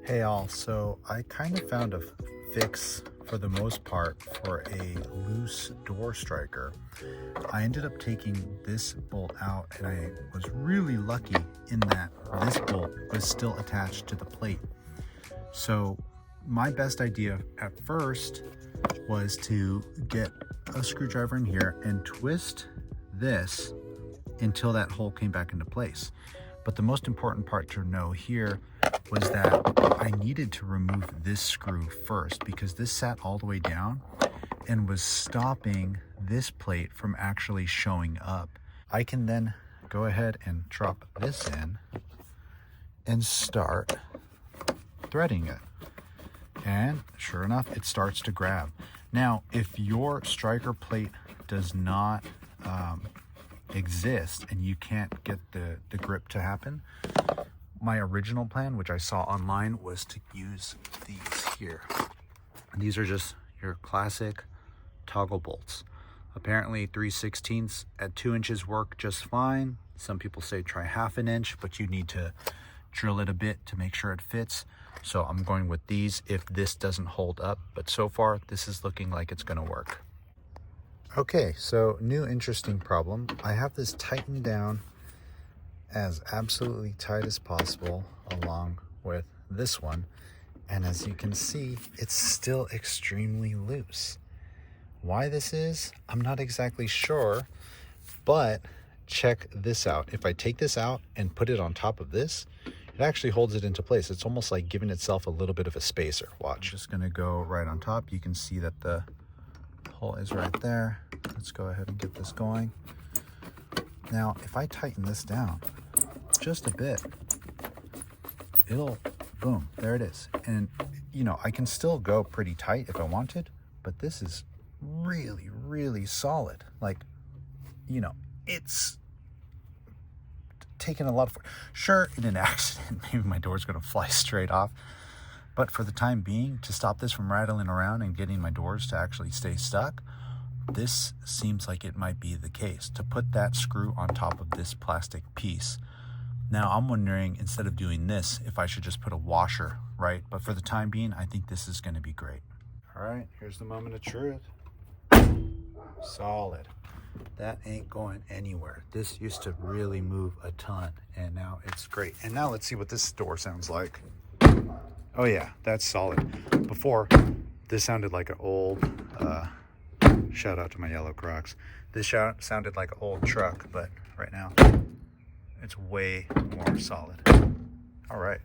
Hey all, so I kind of found a fix for the most part for a loose door striker. I ended up taking this bolt out and I was really lucky in that this bolt was still attached to the plate. So my best idea at first was to get a screwdriver in here and twist this until that hole came back into place. But the most important part to know here was that I needed to remove this screw first because this sat all the way down and was stopping this plate from actually showing up. I can then go ahead and drop this in and start threading it. And sure enough, it starts to grab. Now, if your striker plate does not exist and you can't get the grip to happen, my original plan, which I saw online, was to use these here. These are just your classic toggle bolts. Apparently 3/16 at 2 inches work just fine. Some people say try 1/2 inch, but you need to drill it a bit to make sure it fits. So I'm going with these if this doesn't hold up, but so far this is looking like it's gonna work. Okay, so new interesting problem. I have this tightened down as absolutely tight as possible along with this one. And as you can see, it's still extremely loose. Why this is, I'm not exactly sure, but check this out. If I take this out and put it on top of this, it actually holds it into place. It's almost like giving itself a little bit of a spacer. Watch. I'm just gonna go right on top. You can see that the hole is right there. Let's go ahead and get this going. Now, if I tighten this down just a bit, it'll, boom, there it is. And you know, I can still go pretty tight if I wanted, but this is really, really solid. Like, you know, it's taken a lot of, sure, in an accident, maybe my door's gonna fly straight off. But for the time being, to stop this from rattling around and getting my doors to actually stay stuck, this seems like it might be the case, to put that screw on top of this plastic piece. Now I'm wondering, instead of doing this, if I should just put a washer, right? But for the time being, I think this is gonna be great. All right, here's the moment of truth. Solid. That ain't going anywhere. This used to really move a ton, and now it's great. And now let's see what this door sounds like. Oh yeah, that's solid. Before, this sounded like an old, shout out to my yellow Crocs. This sounded like an old truck, but right now, it's way more solid. All right.